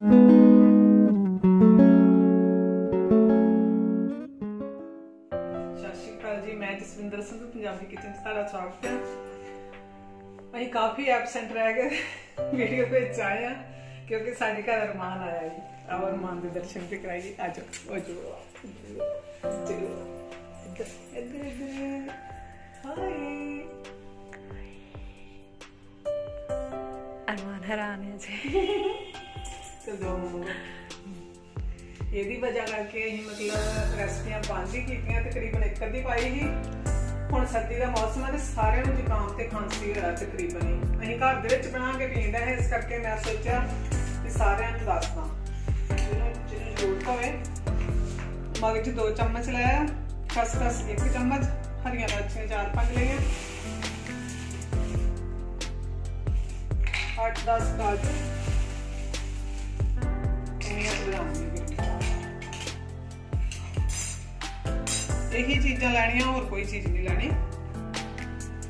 श्री अकाल जी, मैं जसविंदर सिंह पंजाबी किचन च स्वागत है। अं काफ़ी एबसेंट रह गए वीडियो विच आए हैं क्योंकि साडे घर अरमान आया जी। आओ अरमान के दर्शन भी कराइए। आ जाओ चलो इधर हाय। अरमान हैरान है जी। चलो ਇਹਦੀ वजह करके ਅਸੀਂ मतलब रेसिपियां बंद ही कीतियां, तकरीबन एक अद्धी पाई ही। ਹੁਣ सर्दी का मौसम है तो सारे जुकाम ते खांसी है तकरीबन ही ਅਸੀਂ घर ਦੇ ਵਿੱਚ ਬਣਾ ਕੇ ਪੀਂਦਾ ਹੈ, ਇਸ ਕਰਕੇ मैं सोचा कि ਸਾਰਿਆਂ ਨੂੰ ਦੱਸਦਾ ਜਿਹਨੂੰ ਜ਼ਰੂਰਤ ਹੋਵੇ। मगज 2 चम्मच लिया, खसखस 1 चम्मच, हरियां इलायचियां 4-5 लिया, 8-10 काजू, यही चीज़ां लैनियां, और कोई चीज़ नहीं लैनी।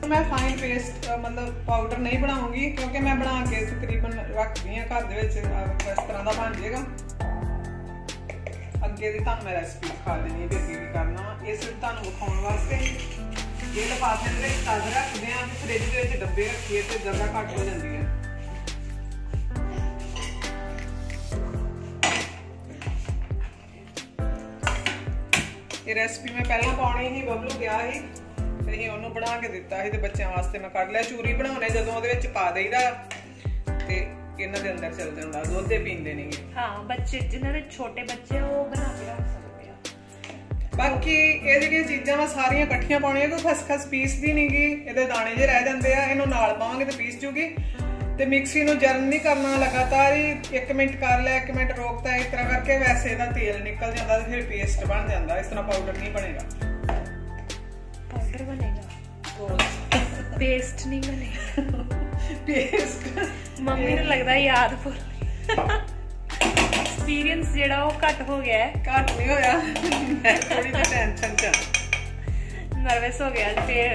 मैं फाइन पेस्ट मतलब पाउडर नहीं बनाऊंगी क्योंकि मैं बना के तकरीबन रखदी हां घर दे विच, इस तरह का बन जाएगा। अगे दी तुहानूं मैं रेसिपी दिखा देनी है भी अगे की करना। ये सिर्फ तुहानूं विखाउण वास्ते ये लिफाफे दे विच तद रखदे हां, फ्रिज दे विच डब्बे रखीए ते जगह घट हो जाती है। ये रेसिपी मैं पहला पाउणी ही बबलू गया ही ते ही ओनू बना के दिता ही ते बच्चों वास्ते मैं कर लिया। चूरी बनाने जदों ओदे विच पा देईदा ते इन्हां दे अंदर चल जांदा, दुध पींदे नहीं। हां, बच्चे जिन्हां दे छोटे बच्चे वो बना के रख सकदे आ। बाकी ये जेहड़ियां चीज़ां मैं सारियां इकट्ठियां पाउणियां, कोई खसखस पीसदी नहीं गी, इहदे दाने जे रह जांदे आ, इहनूं नाल पावांगे ते पीस जूगी। ते मिक्सी नूं जर्म नहीं करना, लगातार ही 1 मिनट कर लिया, 1 मिनट रोकता, इस तरह करके वैसे इहदा तेल निकल जाता है, फिर पेस्ट बन जाता। इस तरह पाउडर नहीं बनेगा, पाउडर बनेगा, पेस्ट नहीं बनेगा। पेस्ट मम्मी नूं लगदा याद भुल एक्सपीरियंस जेड़ा वो घट हो गया है। घट नहीं होया, मैं थोड़ी जी टेंशन च नर्वस हो गया, फिर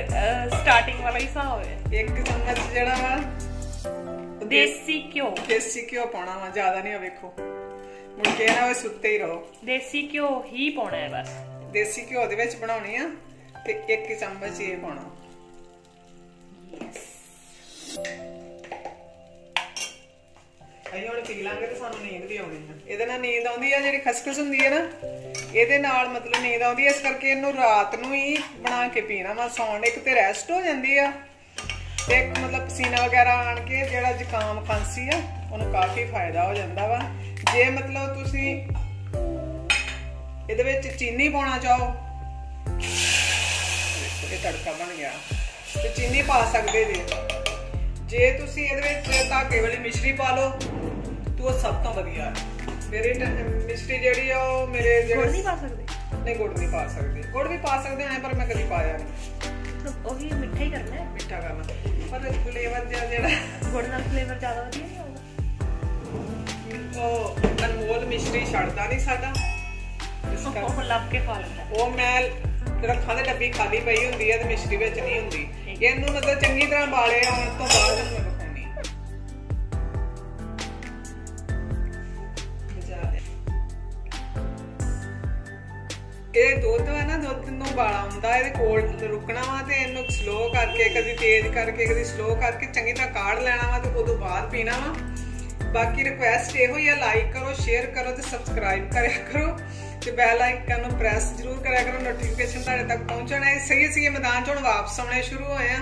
स्टार्टिंग वाला ही हिसाब है। 1 चम्मच जेड़ा देसी घ्यो पाना वा, ज्यादा नहीं। वेखो मुड़ के ना वो सुत्ते ही रहो, देसी घ्यो ही पाना है बस। देसी घ्यो दे विच बनाउणी आ ते 1 चम्मच ये पाना। ਅਸੀਂ ਹੁਣ ਪੀ ਲਾਂਗੇ ਤੇ ਸਾਨੂੰ ਨੀਂਦ ਵੀ ਆਉਣੀ ਹੈ। ਇਹਦੇ ਨਾਲ ਨੀਂਦ ਆਉਂਦੀ ਆ, ਜਿਹੜੀ ਖਸਖਸ ਹੁੰਦੀ ਹੈ ਨਾ ਇਹਦੇ ਨਾਲ ਮਤਲਬ ਨੀਂਦ ਆਉਂਦੀ ਹੈ। ਇਸ ਕਰਕੇ ਇਹਨੂੰ ਰਾਤ ਨੂੰ ਹੀ ਬਣਾ ਕੇ ਪੀਣਾ ਵਾ। ਸੌਣ ਇੱਕ ਤੇ ਰੈਸਟ ਹੋ ਜਾਂਦੀ ਆ, ਤੇ मतलब पसीना वगैरह आन के जेड़ा जुकाम खांसी है उन्हें काफ़ी फायदा हो जाता वा। जे मतलब तुसी इहदे विच चीनी पाना चाहो, ये तड़का बन गया, तो चीनी पा सकते जे। जे तुसी इहदे विच धागे वाली मिश्री पा लो तो वो सब तो वधिया है। मेरी मिश्री जिहड़ी आ ओह मेरे जेहड़े नहीं पा सकते, नहीं गुड़ नहीं पा सकते, गुड़ भी पा सकते हैं पर मैं कभी पाया नहीं। ਉਹੀ ਮਿੱਠਾ ਹੀ ਕਰਨਾ ਹੈ, ਮਿੱਠਾ ਕਰਨਾ, ਪਰ ਫਲੇਵਰ ਜਿਹੜਾ ਗੁੜ ਨਾਲ ਫਲੇਵਰ ਜ਼ਿਆਦਾ ਵਧੀਆ ਨਹੀਂ ਆਉਂਦਾ। ਉਹ ਅਨਮੋਲ ਮਿਸ਼ਰੀ ਛੱਡਦਾ ਨਹੀਂ ਸਾਡਾ, ਇਸ ਕਰਕੇ ਉਹ ਲੱਭ ਕੇ ਖਾ ਲੈਂਦਾ। ਉਹ ਮੈਂ ਰੱਖਾਂ ਦੇ ਡੱਬੀ ਖਾਲੀ ਪਈ ਹੁੰਦੀ ਹੈ ਤੇ ਮਿਸ਼ਰੀ ਵਿੱਚ ਨਹੀਂ ਹੁੰਦੀ। ਇਹਨੂੰ ਮਤਲਬ ਚੰਗੀ ਤਰ੍ਹਾਂ ਬਾਲੇ ਆਉਣ ਤੋਂ ਬਾਅਦ ਮੈਂ ਵਿਖਾਉਣੀ। ਇਹ ਦੁੱਧ ਹੈ ਨਾ, ਦੁੱਧ ਨੂੰ ਉਬਾਲਾ ਆਉਂਦਾ, ਇਹਦੇ ਕੋਲ ਰੁਕਣਾ ਵਾ ਤੇ ਇਹਨੂੰ ਸਲੋ ਕਰਕੇ, ਕਦੀ ਤੇਜ਼ ਕਰਕੇ, ਕਦੀ ਸਲੋ ਕਰਕੇ ਚੰਗੀ ਤਰ੍ਹਾਂ ਕਾੜ ਲੈਣਾ ਵਾ ਤੇ ਉਦੋਂ ਬਾਅਦ ਪੀਣਾ ਵਾ। ਬਾਕੀ ਰਿਕੁਐਸਟ ਇਹੋ ਹੀ ਆ, ਲਾਈਕ ਕਰੋ, ਸ਼ੇਅਰ ਕਰੋ ਤੇ ਸਬਸਕ੍ਰਾਈਬ ਕਰਿਆ ਕਰੋ ਤੇ ਬੈਲ ਆਈਕਨ ਨੂੰ ਪ੍ਰੈਸ ਜ਼ਰੂਰ ਕਰਿਆ ਕਰੋ, ਨੋਟੀਫਿਕੇਸ਼ਨ ਤੁਹਾਡੇ ਤੱਕ ਪਹੁੰਚਣਾ ਹੈ। ਸਹੀ ਅਸੀਂ ਮੈਦਾਨ 'ਚ ਹੁਣ ਵਾਪਸ ਆਉਣੇ ਸ਼ੁਰੂ ਹੋਏ ਆ,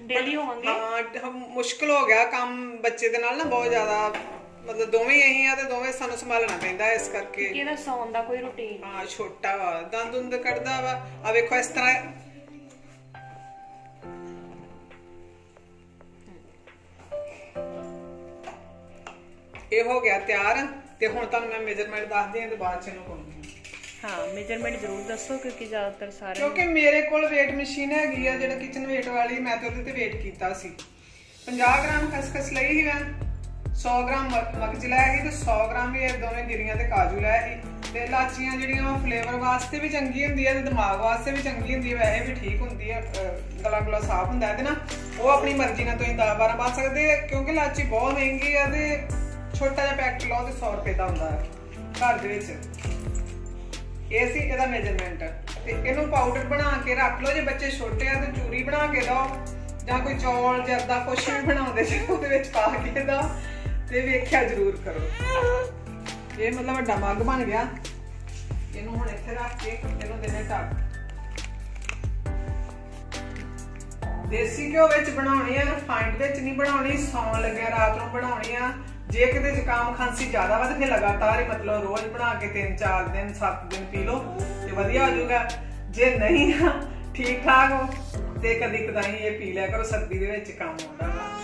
ਡੇਲੀ ਹੋਵਾਂਗੇ। ਹਾਂ, ਮੁਸ਼ਕਿਲ ਹੋ ਗਿਆ ਕੰਮ ਬੱਚੇ ਦੇ ਨਾਲ ਨਾ ਬਹੁਤ ਜ਼ਿਆਦਾ, मतलब दोवें यही आ ते दोवें सानू संभालना पैंदा है, इस करके ਇਹਦਾ ਸੌਣ ਦਾ ਕੋਈ ਰੁਟੀਨ। ਹਾਂ, ਛੋਟਾ ਵਾ, ਦੰਦ ਕੱਢਦਾ ਵਾ। ਆ ਵੇਖੋ ਇਸ ਤਰ੍ਹਾਂ ਇਹ ਹੋ ਗਿਆ ਤਿਆਰ। ਤੇ ਹੁਣ ਤੁਹਾਨੂੰ ਮੈਂ ਮੇਜਰਮੈਂਟ ਦੱਸਦੀ ਹਾਂ ਤੇ ਬਾਅਦ ਚ ਇਹਨੂੰ ਪਾਉਂਗੀ। ਹਾਂ, ਮੇਜਰਮੈਂਟ ਜ਼ਰੂਰ ਦੱਸੋ ਕਿਉਂਕਿ ਜ਼ਿਆਦਾਤਰ ਸਾਰੇ, ਕਿਉਂਕਿ ਮੇਰੇ ਕੋਲ weight ਮਸ਼ੀਨ ਹੈਗੀ ਆ ਜਿਹੜਾ ਕਿਚਨ weight ਵਾਲੀ, ਮੈਂ ਤੇ ਉਹਦੇ ਤੇ weight ਕੀਤਾ ਸੀ। 50 ਗ੍ਰਾਮ ਖਸਖਸ ਲਈ ਸੀ ਮੈਂ, 100 ग्राम मगज लाया ही, तो 100 ग्राम भी दोवें गिरियां ते काजू लाया ही। ते इलाचियां जिहड़ियां फ्लेवर वास्ते भी चंगी हुंदी है ते दिमाग वास्ते भी चंगी हुंदी है, वैसे भी ठीक हुंदी है, गला गुला साफ हुंदा है। ते ना वो अपनी मर्जी नाल तुसीं 10-12 पा सकदे, क्योंकि इलाची बहुत महंगी है ते छोटा जिहा पैकेट लो तो 100 रुपए का हुंदा है घर दे विच। ये सी इहदा मेजरमेंट ते इहनूं पाउडर बना के रख लो। जे बच्चे छोटे आ तो चूरी बना के दो जां कोई चौल जरदा कुछ भी बनाउंदे सी उहदे विच पा के दो ते वेख्या जरूर करो। ये मतलब वड्डा मग बन गया। इहनूं हुण इत्थे रख के इहनूं देने ढक। देसी घ्यो विच बनाउणी है, रिफाइंड विच नहीं बनाउणी। सौण लग्या रात नूं बनाउणी आ। जे किते जुकाम खांसी ज्यादा वा ते फिर लगातार ही मतलब रोज बना के 3-4 दिन 7 दिन पी लो ते वधिया हो जाऊगा। जे नहीं ठीक ठाक हो ते कदी कदाई ये पी लिया करो, सर्दी दे विच काम आउंदा।